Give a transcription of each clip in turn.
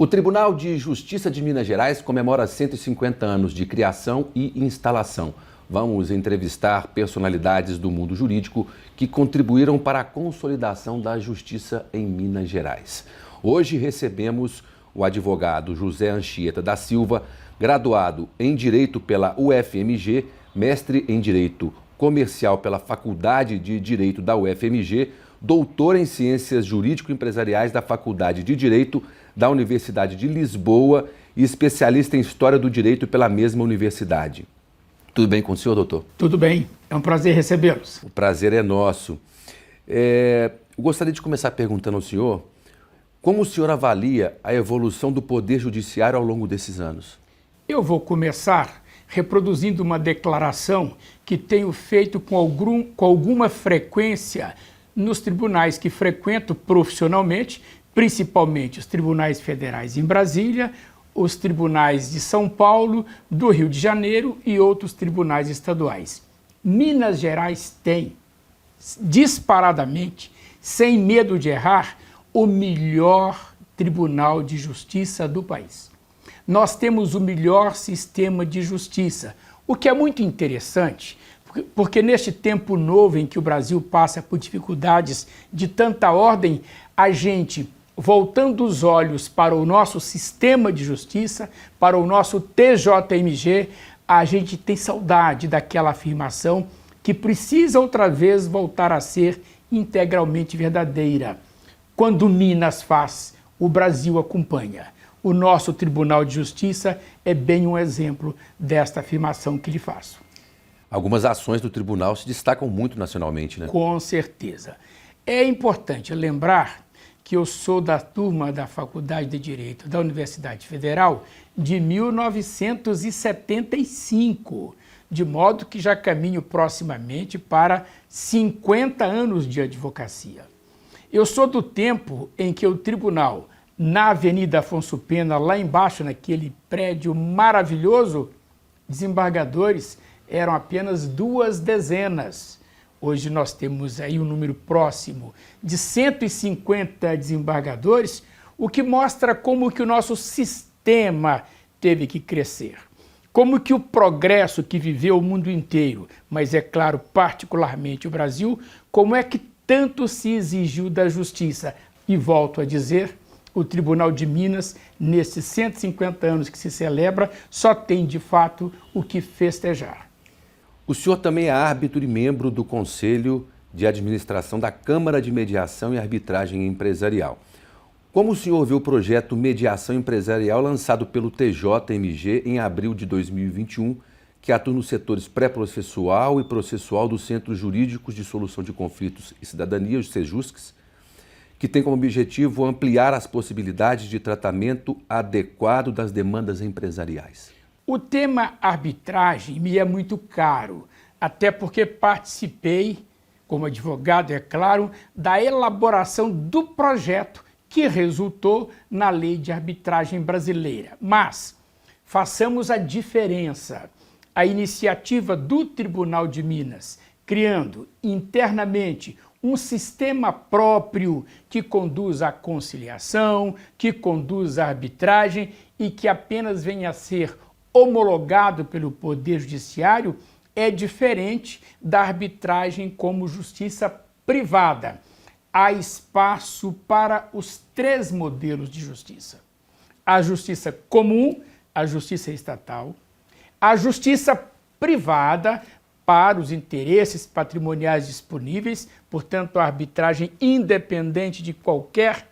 O Tribunal de Justiça de Minas Gerais comemora 150 anos de criação e instalação. Vamos entrevistar personalidades do mundo jurídico que contribuíram para a consolidação da justiça em Minas Gerais. Hoje recebemos o advogado José Anchieta da Silva, graduado em Direito pela UFMG, mestre em Direito Comercial pela Faculdade de Direito da UFMG, doutor em Ciências Jurídico-Empresariais da Faculdade de Direito da Universidade de Lisboa e especialista em História do Direito pela mesma universidade. Tudo bem com o senhor, doutor? Tudo bem, é um prazer recebê-los. O prazer é nosso. Eu gostaria de começar perguntando ao senhor como o senhor avalia a evolução do Poder Judiciário ao longo desses anos? Eu vou começar reproduzindo uma declaração que tenho feito com alguma frequência nos tribunais que frequento profissionalmente, principalmente os tribunais federais em Brasília, os tribunais de São Paulo, do Rio de Janeiro e outros tribunais estaduais. Minas Gerais tem, disparadamente, sem medo de errar, o melhor tribunal de justiça do país. Nós temos o melhor sistema de justiça, o que é muito interessante, porque neste tempo novo em que o Brasil passa por dificuldades de tanta ordem, a gente, voltando os olhos para o nosso sistema de justiça, para o nosso TJMG, a gente tem saudade daquela afirmação que precisa outra vez voltar a ser integralmente verdadeira. Quando Minas faz, o Brasil acompanha. O nosso Tribunal de Justiça é bem um exemplo desta afirmação que lhe faço. Algumas ações do tribunal se destacam muito nacionalmente, né? Com certeza. É importante lembrar que eu sou da turma da Faculdade de Direito da Universidade Federal de 1975, de modo que já caminho proximamente para 50 anos de advocacia. Eu sou do tempo em que o tribunal, na Avenida Afonso Pena, lá embaixo, naquele prédio maravilhoso, desembargadores eram apenas 2 dezenas. Hoje nós temos aí um número próximo de 150 desembargadores, o que mostra como que o nosso sistema teve que crescer. Como que o progresso que viveu o mundo inteiro, mas é claro, particularmente o Brasil, como é que tanto se exigiu da justiça. E volto a dizer, o Tribunal de Minas, nesses 150 anos que se celebra, só tem de fato o que festejar. O senhor também é árbitro e membro do Conselho de Administração da Câmara de Mediação e Arbitragem Empresarial. Como o senhor vê o projeto Mediação Empresarial lançado pelo TJMG em abril de 2021, que atua nos setores pré-processual e processual dos Centros Jurídicos de Solução de Conflitos e Cidadania, os CEJUSCs, que tem como objetivo ampliar as possibilidades de tratamento adequado das demandas empresariais? O tema arbitragem me é muito caro, até porque participei, como advogado, é claro, da elaboração do projeto que resultou na Lei de Arbitragem Brasileira. Mas façamos a diferença. A iniciativa do Tribunal de Minas, criando internamente um sistema próprio que conduz à conciliação, que conduz à arbitragem e que apenas venha a ser homologado pelo Poder Judiciário, é diferente da arbitragem como justiça privada. Há espaço para os 3 modelos de justiça: a justiça comum, a justiça estatal, a justiça privada para os interesses patrimoniais disponíveis, portanto, a arbitragem independente de qualquer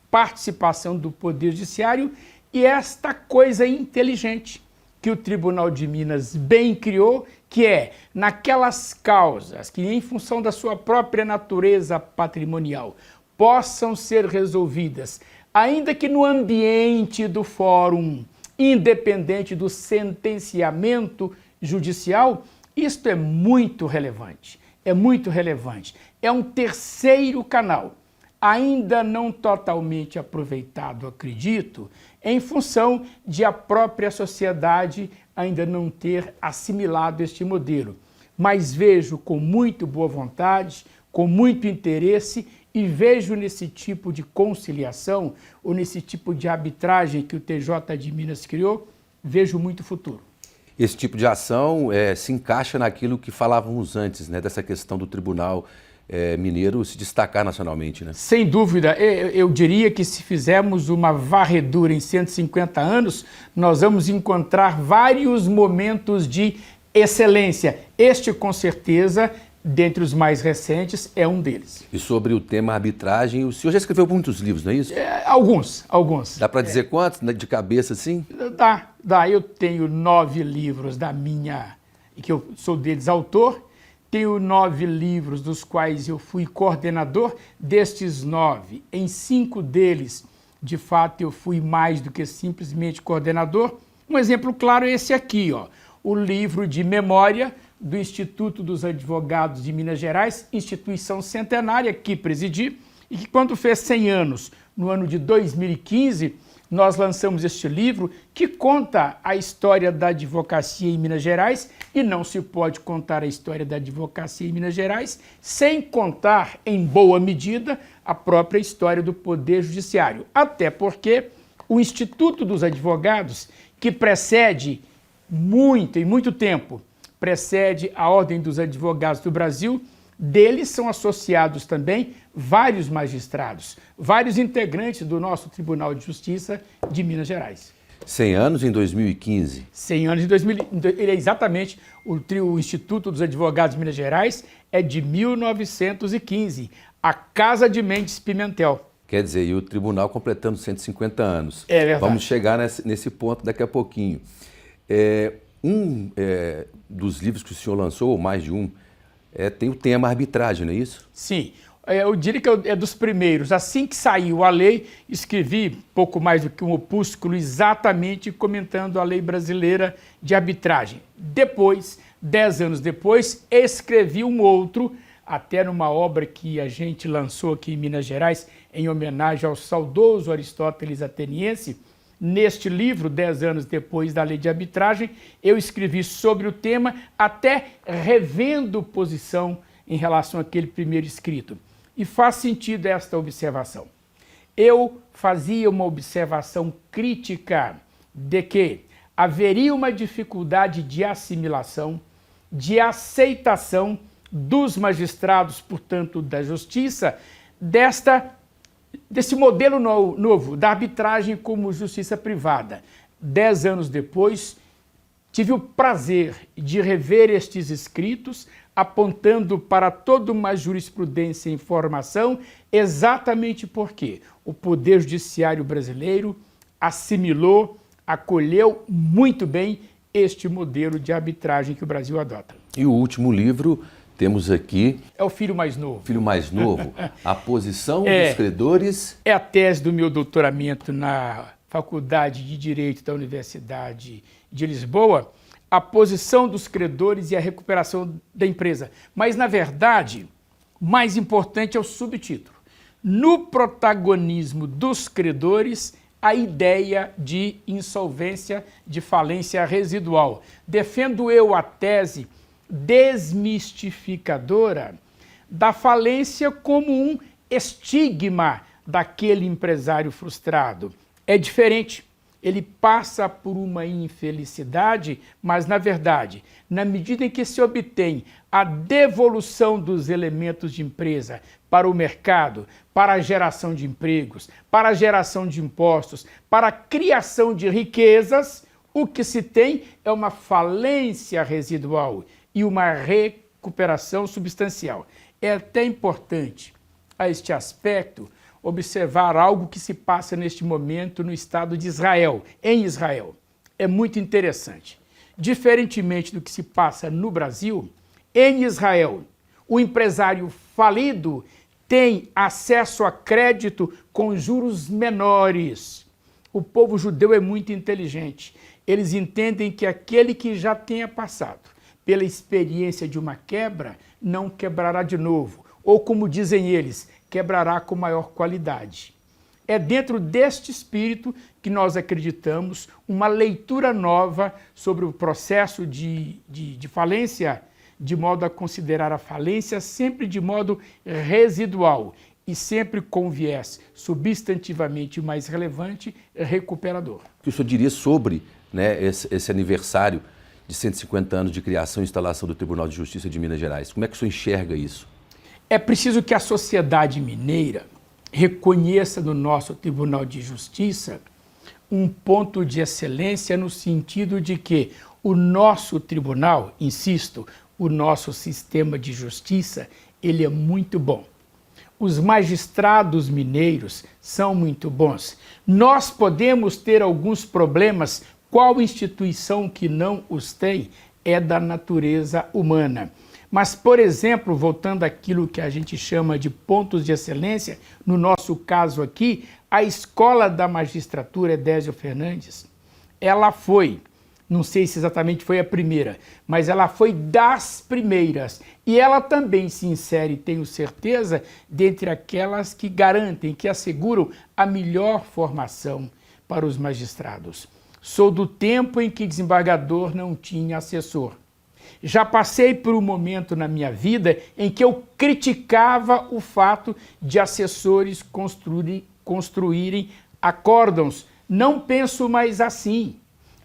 participação do Poder Judiciário, e esta coisa inteligente que o Tribunal de Minas bem criou, que é naquelas causas que, em função da sua própria natureza patrimonial, possam ser resolvidas, ainda que no ambiente do fórum, independente do sentenciamento judicial. Isto é muito relevante, é muito relevante. É um terceiro canal, ainda não totalmente aproveitado, acredito, em função de a própria sociedade ainda não ter assimilado este modelo. Mas vejo com muito boa vontade, com muito interesse e vejo nesse tipo de conciliação, ou nesse tipo de arbitragem que o TJ de Minas criou, vejo muito futuro. Esse tipo de ação se encaixa naquilo que falávamos antes, né, dessa questão do Tribunal Mineiro se destacar nacionalmente, né? Sem dúvida, eu diria que se fizermos uma varredura em 150 anos, nós vamos encontrar vários momentos de excelência. Este, com certeza, dentre os mais recentes, é um deles. E sobre o tema arbitragem, o senhor já escreveu muitos livros, não é isso? Alguns. Dá para dizer quantos, de cabeça, assim? Dá. Eu tenho 9 livros que eu sou deles autor. Tenho 9 livros dos quais eu fui coordenador. Destes 9, em 5 deles, de fato, eu fui mais do que simplesmente coordenador. Um exemplo claro é esse aqui, ó, o livro de memória do Instituto dos Advogados de Minas Gerais, instituição centenária que presidi, e que quando fez 100 anos, no ano de 2015, nós lançamos este livro que conta a história da advocacia em Minas Gerais, e não se pode contar a história da advocacia em Minas Gerais sem contar, em boa medida, a própria história do Poder Judiciário. Até porque o Instituto dos Advogados, que precede muito tempo, precede a Ordem dos Advogados do Brasil, deles são associados também vários magistrados, vários integrantes do nosso Tribunal de Justiça de Minas Gerais. 100 anos em 2015. 100 anos em 2015. Exatamente, o Instituto dos Advogados de Minas Gerais é de 1915, a Casa de Mendes Pimentel. Quer dizer, e o tribunal completando 150 anos. É verdade. Vamos chegar nesse ponto daqui a pouquinho. Dos livros que o senhor lançou, ou mais de um, tem o tema arbitragem, não é isso? Sim, eu diria que é dos primeiros. Assim que saiu a lei, escrevi pouco mais do que um opúsculo exatamente comentando a lei brasileira de arbitragem. Depois, 10 anos depois, escrevi um outro, até numa obra que a gente lançou aqui em Minas Gerais, em homenagem ao saudoso Aristóteles ateniense. Neste livro, 10 anos depois da lei de arbitragem, eu escrevi sobre o tema, até revendo posição em relação àquele primeiro escrito. E faz sentido esta observação. Eu fazia uma observação crítica de que haveria uma dificuldade de assimilação, de aceitação dos magistrados, portanto, da justiça, desse modelo novo, da arbitragem como justiça privada. 10 anos depois, tive o prazer de rever estes escritos, apontando para toda uma jurisprudência em formação, exatamente porque o Poder Judiciário brasileiro assimilou, acolheu muito bem este modelo de arbitragem que o Brasil adota. E o último livro temos aqui... É o Filho Mais Novo. Filho Mais Novo, a posição dos credores... É a tese do meu doutoramento na Faculdade de Direito da Universidade de Lisboa, a posição dos credores e a recuperação da empresa. Mas, na verdade, mais importante é o subtítulo. No protagonismo dos credores, a ideia de insolvência, de falência residual. Defendo eu a tese desmistificadora da falência como um estigma daquele empresário frustrado. É diferente. Ele passa por uma infelicidade, mas, na verdade, na medida em que se obtém a devolução dos elementos de empresa para o mercado, para a geração de empregos, para a geração de impostos, para a criação de riquezas, o que se tem é uma falência residual e uma recuperação substancial. É até importante, a este aspecto, observar algo que se passa neste momento no Estado de Israel, em Israel. É muito interessante. Diferentemente do que se passa no Brasil, em Israel, o empresário falido tem acesso a crédito com juros menores. O povo judeu é muito inteligente. Eles entendem que aquele que já tenha passado pela experiência de uma quebra, não quebrará de novo. Ou, como dizem eles, quebrará com maior qualidade. É dentro deste espírito que nós acreditamos uma leitura nova sobre o processo de falência, de modo a considerar a falência sempre de modo residual e sempre com viés substantivamente mais relevante, recuperador. O que o senhor diria sobre, né, esse aniversário de 150 anos de criação e instalação do Tribunal de Justiça de Minas Gerais? Como é que o senhor enxerga isso? É preciso que a sociedade mineira reconheça no nosso Tribunal de Justiça um ponto de excelência no sentido de que o nosso tribunal, insisto, o nosso sistema de justiça, ele é muito bom. Os magistrados mineiros são muito bons. Nós podemos ter alguns problemas, qual instituição que não os tem é da natureza humana. Mas, por exemplo, voltando àquilo que a gente chama de pontos de excelência, no nosso caso aqui, a Escola da Magistratura Edésio Fernandes, ela foi, não sei se exatamente foi a primeira, mas ela foi das primeiras. E ela também se insere, tenho certeza, dentre aquelas que garantem, que asseguram a melhor formação para os magistrados. Sou do tempo em que desembargador não tinha assessor. Já passei por um momento na minha vida em que eu criticava o fato de assessores construírem acórdãos. Não penso mais assim.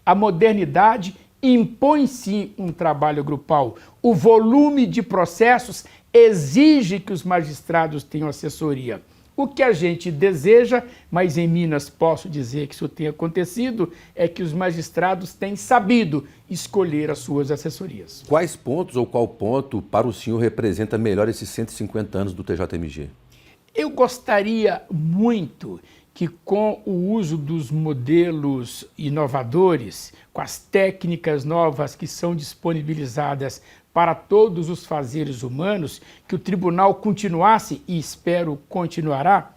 A modernidade impõe sim um trabalho grupal. O volume de processos exige que os magistrados tenham assessoria. O que a gente deseja, mas em Minas posso dizer que isso tem acontecido, é que os magistrados têm sabido escolher as suas assessorias. Quais pontos ou qual ponto para o senhor representa melhor esses 150 anos do TJMG? Eu gostaria muito que com o uso dos modelos inovadores, com as técnicas novas que são disponibilizadas para todos os fazeres humanos, que o tribunal continuasse, e espero continuará,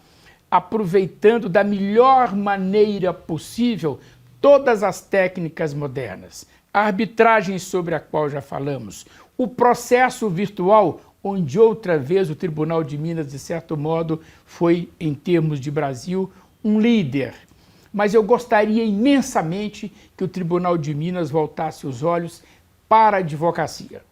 aproveitando da melhor maneira possível todas as técnicas modernas. A arbitragem sobre a qual já falamos, o processo virtual, onde outra vez o Tribunal de Minas, de certo modo, foi, em termos de Brasil, um líder. Mas eu gostaria imensamente que o Tribunal de Minas voltasse os olhos para a advocacia,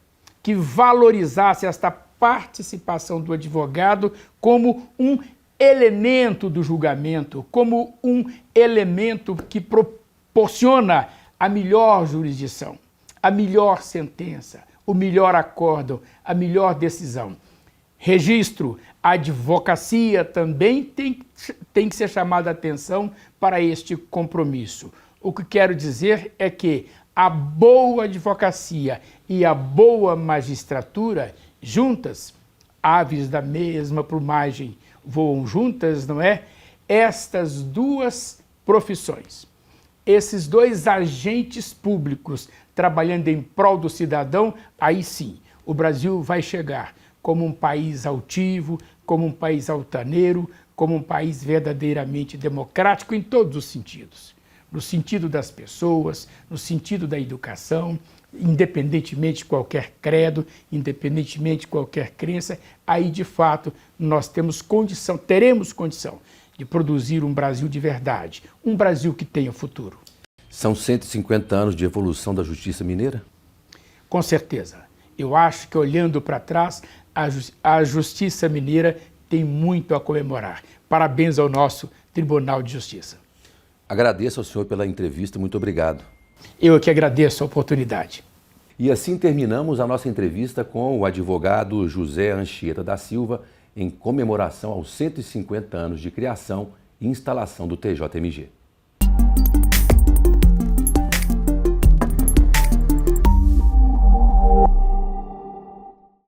que valorizasse esta participação do advogado como um elemento do julgamento, como um elemento que proporciona a melhor jurisdição, a melhor sentença, o melhor acórdão, a melhor decisão. Registro, a advocacia também tem que ser chamada a atenção para este compromisso. O que quero dizer é que a boa advocacia e a boa magistratura, juntas, aves da mesma plumagem voam juntas, não é? Estas duas profissões, esses dois agentes públicos trabalhando em prol do cidadão, aí sim, o Brasil vai chegar como um país altivo, como um país altaneiro, como um país verdadeiramente democrático em todos os sentidos. No sentido das pessoas, no sentido da educação, independentemente de qualquer credo, independentemente de qualquer crença, aí de fato nós teremos condição de produzir um Brasil de verdade, um Brasil que tenha futuro. São 150 anos de evolução da justiça mineira? Com certeza. Eu acho que, olhando para trás, a justiça mineira tem muito a comemorar. Parabéns ao nosso Tribunal de Justiça. Agradeço ao senhor pela entrevista, muito obrigado. Eu que agradeço a oportunidade. E assim terminamos a nossa entrevista com o advogado José Anchieta da Silva, em comemoração aos 150 anos de criação e instalação do TJMG.